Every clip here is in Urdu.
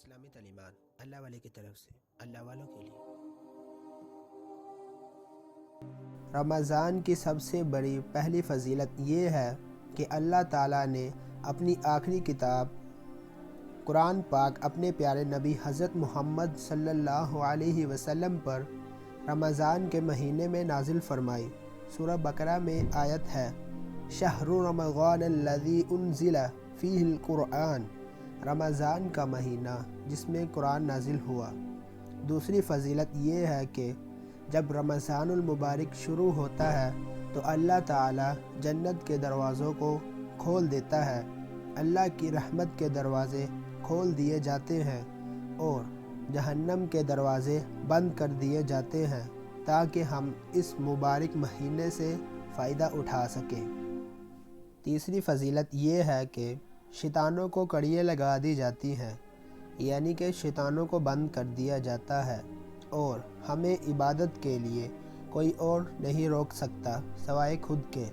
اسلامی تعلیمات اللہ والے کی طرف سے اللہ والوں کے لیے۔ رمضان کی سب سے بڑی پہلی فضیلت یہ ہے کہ اللہ تعالیٰ نے اپنی آخری کتاب قرآن پاک اپنے پیارے نبی حضرت محمد صلی اللہ علیہ وسلم پر رمضان کے مہینے میں نازل فرمائی۔ سورہ بقرہ میں آیت ہے شہر رمضان الذی انزل فیہ القرآن، رمضان کا مہینہ جس میں قرآن نازل ہوا۔ دوسری فضیلت یہ ہے کہ جب رمضان المبارک شروع ہوتا ہے تو اللہ تعالیٰ جنت کے دروازوں کو کھول دیتا ہے، اللہ کی رحمت کے دروازے کھول دیے جاتے ہیں اور جہنم کے دروازے بند کر دیے جاتے ہیں تاکہ ہم اس مبارک مہینے سے فائدہ اٹھا سکیں۔ تیسری فضیلت یہ ہے کہ شیطانوں کو کڑیاں لگا دی جاتی ہیں، یعنی کہ شیطانوں کو بند کر دیا جاتا ہے اور ہمیں عبادت کے لیے کوئی اور نہیں روک سکتا سوائے خود کے،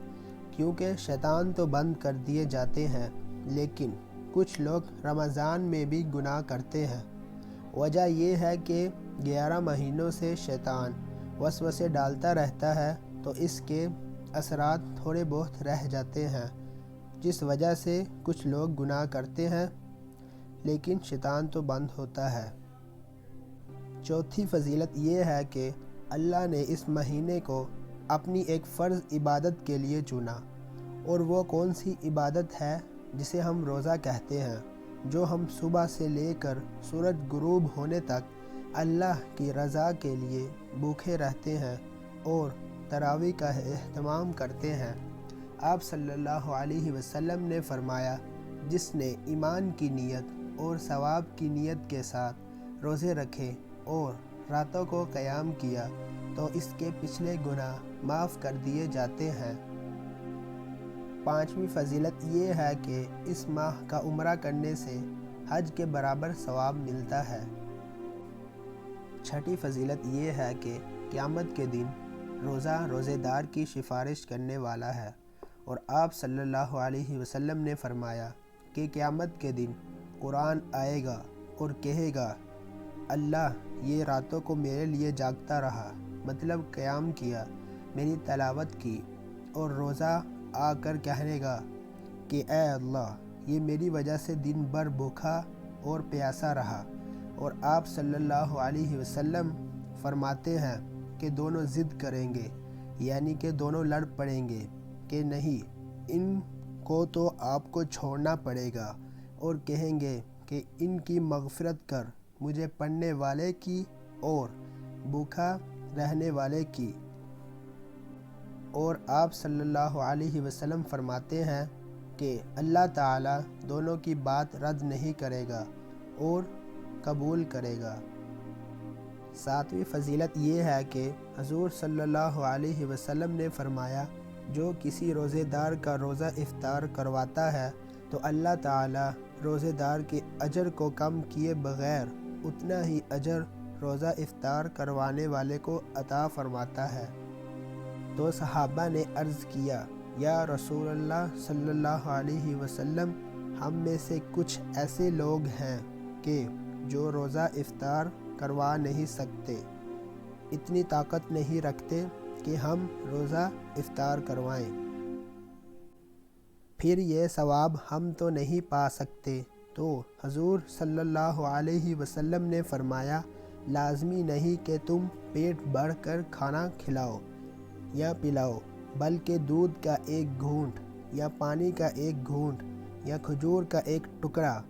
کیونکہ شیطان تو بند کر دیے جاتے ہیں لیکن کچھ لوگ رمضان میں بھی گناہ کرتے ہیں۔ وجہ یہ ہے کہ 11 مہینوں سے شیطان وسوسے ڈالتا رہتا ہے تو اس کے اثرات تھوڑے بہت رہ جاتے ہیں، جس وجہ سے کچھ لوگ گناہ کرتے ہیں لیکن شیطان تو بند ہوتا ہے۔ چوتھی فضیلت یہ ہے کہ اللہ نے اس مہینے کو اپنی ایک فرض عبادت کے لیے چنا، اور وہ کون سی عبادت ہے جسے ہم روزہ کہتے ہیں، جو ہم صبح سے لے کر سورج غروب ہونے تک اللہ کی رضا کے لیے بھوکے رہتے ہیں اور تراویح کا اہتمام کرتے ہیں۔ آپ صلی اللہ علیہ وسلم نے فرمایا جس نے ایمان کی نیت اور ثواب کی نیت کے ساتھ روزے رکھے اور راتوں کو قیام کیا تو اس کے پچھلے گناہ معاف کر دیے جاتے ہیں۔ پانچویں فضیلت یہ ہے کہ اس ماہ کا عمرہ کرنے سے حج کے برابر ثواب ملتا ہے۔ چھٹی فضیلت یہ ہے کہ قیامت کے دن روزہ روزے دار کی سفارش کرنے والا ہے، اور آپ صلی اللہ علیہ وسلم نے فرمایا کہ قیامت کے دن قرآن آئے گا اور کہے گا اللہ یہ راتوں کو میرے لیے جاگتا رہا، مطلب قیام کیا، میری تلاوت کی، اور روزہ آ کر کہے گا کہ اے اللہ یہ میری وجہ سے دن بھر بھوکا اور پیاسا رہا، اور آپ صلی اللہ علیہ وسلم فرماتے ہیں کہ دونوں ضد کریں گے، یعنی کہ دونوں لڑ پڑیں گے کہ نہیں ان کو تو آپ کو چھوڑنا پڑے گا، اور کہیں گے کہ ان کی مغفرت کر مجھے پڑھنے والے کی اور بھوکا رہنے والے کی، اور آپ صلی اللہ علیہ وسلم فرماتے ہیں کہ اللہ تعالیٰ دونوں کی بات رد نہیں کرے گا اور قبول کرے گا۔ ساتویں فضیلت یہ ہے کہ حضور صلی اللہ علیہ وسلم نے فرمایا جو کسی روزے دار کا روزہ افطار کرواتا ہے تو اللہ تعالیٰ روزے دار کے اجر کو کم کیے بغیر اتنا ہی اجر روزہ افطار کروانے والے کو عطا فرماتا ہے۔ تو صحابہ نے عرض کیا یا رسول اللہ صلی اللہ علیہ وسلم، ہم میں سے کچھ ایسے لوگ ہیں کہ جو روزہ افطار کروا نہیں سکتے، اتنی طاقت نہیں رکھتے کہ ہم روزہ افطار کروائیں، پھر یہ ثواب ہم تو نہیں پا سکتے۔ تو حضور صلی اللہ علیہ وسلم نے فرمایا لازمی نہیں کہ تم پیٹ بھر کر کھانا کھلاؤ یا پلاؤ، بلکہ دودھ کا ایک گھونٹ یا پانی کا ایک گھونٹ یا کھجور کا ایک ٹکڑا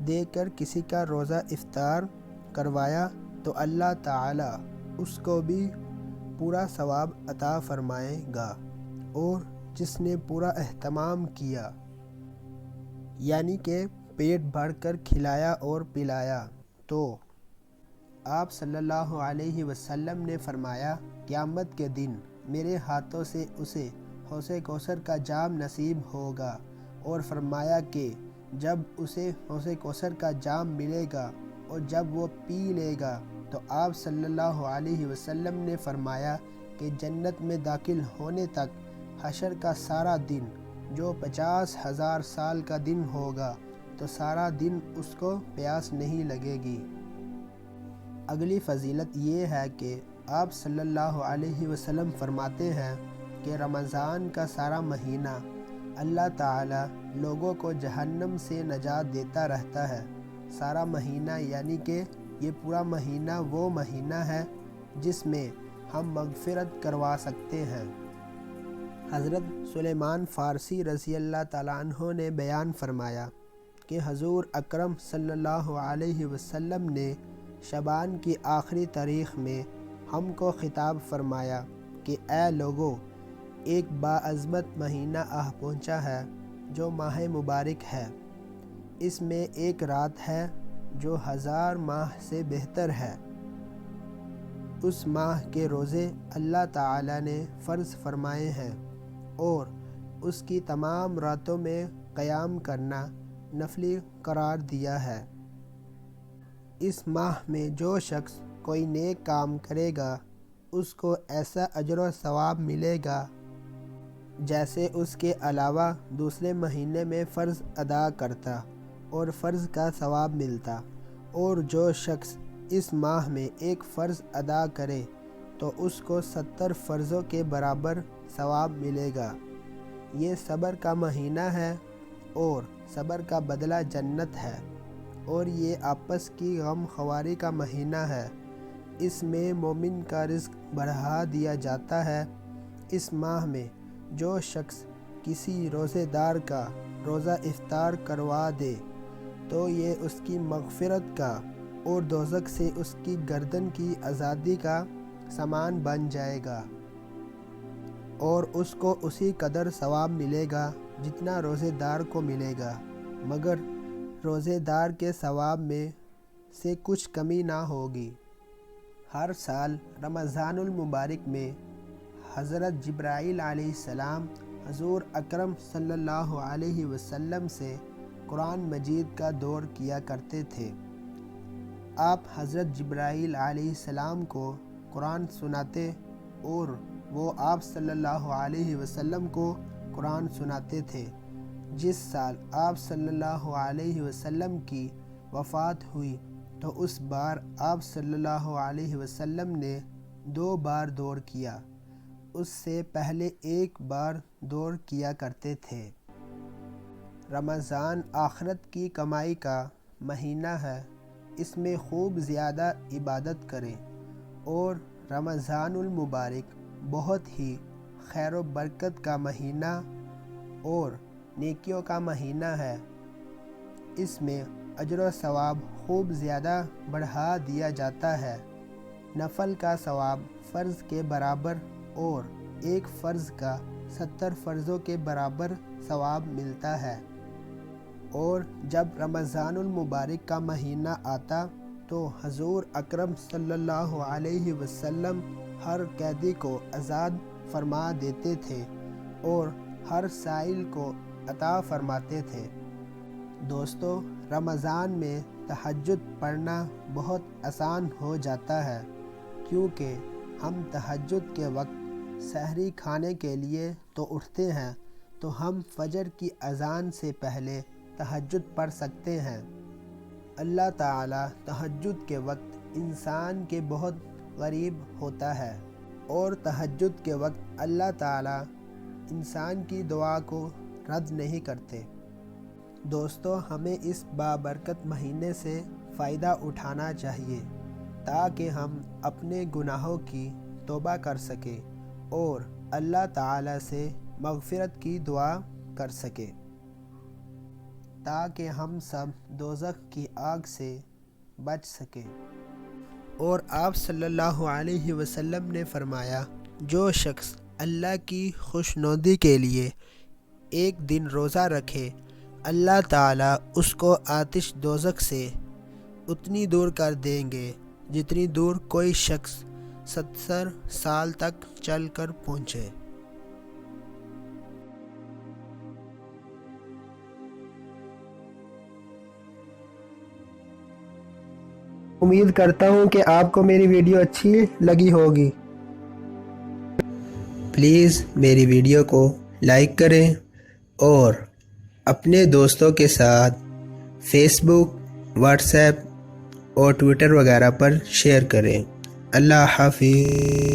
دے کر کسی کا روزہ افطار کروایا تو اللہ تعالیٰ اس کو بھی پورا ثواب عطا فرمائے گا، اور جس نے پورا اہتمام کیا یعنی کہ پیٹ بھر کر کھلایا اور پلایا۔ تو آپ صلی اللہ علیہ وسلم نے فرمایا قیامت کے دن میرے ہاتھوں سے اسے حوض کوثر کا جام نصیب ہوگا، اور فرمایا کہ جب اسے حوض کوثر کا جام ملے گا اور جب وہ پی لے گا تو آپ صلی اللہ علیہ وسلم نے فرمایا کہ جنت میں داخل ہونے تک حشر کا سارا دن جو 50,000 سال کا دن ہوگا تو سارا دن اس کو پیاس نہیں لگے گی۔ اگلی فضیلت یہ ہے کہ آپ صلی اللہ علیہ وسلم فرماتے ہیں کہ رمضان کا سارا مہینہ اللہ تعالی لوگوں کو جہنم سے نجات دیتا رہتا ہے۔ سارا مہینہ یعنی کہ یہ پورا مہینہ وہ مہینہ ہے جس میں ہم مغفرت کروا سکتے ہیں۔ حضرت سلیمان فارسی رضی اللہ تعالیٰ عنہ نے بیان فرمایا کہ حضور اکرم صلی اللہ علیہ وسلم نے شعبان کی آخری تاریخ میں ہم کو خطاب فرمایا کہ اے لوگو، ایک باعظمت مہینہ آ پہنچا ہے جو ماہ مبارک ہے۔ اس میں ایک رات ہے جو 1000 ماہ سے بہتر ہے۔ اس ماہ کے روزے اللہ تعالی نے فرض فرمائے ہیں اور اس کی تمام راتوں میں قیام کرنا نفلی قرار دیا ہے۔ اس ماہ میں جو شخص کوئی نیک کام کرے گا اس کو ایسا اجر و ثواب ملے گا جیسے اس کے علاوہ دوسرے مہینے میں فرض ادا کرتا اور فرض کا ثواب ملتا، اور جو شخص اس ماہ میں ایک فرض ادا کرے تو اس کو 70 فرضوں کے برابر ثواب ملے گا۔ یہ صبر کا مہینہ ہے اور صبر کا بدلہ جنت ہے، اور یہ آپس کی غم خواری کا مہینہ ہے۔ اس میں مومن کا رزق بڑھا دیا جاتا ہے۔ اس ماہ میں جو شخص کسی روزے دار کا روزہ افطار کروا دے تو یہ اس کی مغفرت کا اور دوزخ سے اس کی گردن کی آزادی کا سامان بن جائے گا، اور اس کو اسی قدر ثواب ملے گا جتنا روزے دار کو ملے گا، مگر روزے دار کے ثواب میں سے کچھ کمی نہ ہوگی۔ ہر سال رمضان المبارک میں حضرت جبرائیل علیہ السلام حضور اکرم صلی اللہ علیہ وسلم سے قرآن مجید کا دور کیا کرتے تھے۔ آپ حضرت جبرائیل علیہ السلام کو قرآن سناتے اور وہ آپ صلی اللہ علیہ وسلم کو قرآن سناتے تھے۔ جس سال آپ صلی اللہ علیہ وسلم کی وفات ہوئی تو اس بار آپ صلی اللہ علیہ وسلم نے 2 بار دور کیا، اس سے پہلے 1 بار دور کیا کرتے تھے۔ رمضان آخرت کی کمائی کا مہینہ ہے، اس میں خوب زیادہ عبادت کریں، اور رمضان المبارک بہت ہی خیر و برکت کا مہینہ اور نیکیوں کا مہینہ ہے۔ اس میں اجر و ثواب خوب زیادہ بڑھا دیا جاتا ہے۔ نفل کا ثواب فرض کے برابر اور ایک فرض کا 70 فرضوں کے برابر ثواب ملتا ہے، اور جب رمضان المبارک کا مہینہ آتا تو حضور اکرم صلی اللہ علیہ وسلم ہر قیدی کو آزاد فرما دیتے تھے اور ہر سائل کو عطا فرماتے تھے۔ دوستو، رمضان میں تہجد پڑھنا بہت آسان ہو جاتا ہے، کیونکہ ہم تہجد کے وقت سحری کھانے کے لیے تو اٹھتے ہیں تو ہم فجر کی اذان سے پہلے تہجد پڑھ سکتے ہیں۔ اللہ تعالیٰ تہجد کے وقت انسان کے بہت قریب ہوتا ہے، اور تہجد کے وقت اللہ تعالیٰ انسان کی دعا کو رد نہیں کرتے۔ دوستو، ہمیں اس بابرکت مہینے سے فائدہ اٹھانا چاہیے تاکہ ہم اپنے گناہوں کی توبہ کر سکیں اور اللہ تعالیٰ سے مغفرت کی دعا کر سکیں، تاکہ ہم سب دوزخ کی آگ سے بچ سکیں۔ اور آپ صلی اللہ علیہ وسلم نے فرمایا، جو شخص اللہ کی خوشنودی کے لیے ایک دن روزہ رکھے، اللہ تعالیٰ اس کو آتش دوزخ سے اتنی دور کر دیں گے جتنی دور کوئی شخص 70 سال تک چل کر پہنچے۔ امید کرتا ہوں کہ آپ کو میری ویڈیو اچھی لگی ہوگی۔ پلیز میری ویڈیو کو لائک کریں اور اپنے دوستوں کے ساتھ فیس بک، واٹس ایپ اور ٹویٹر وغیرہ پر شیئر کریں۔ اللہ حافظ۔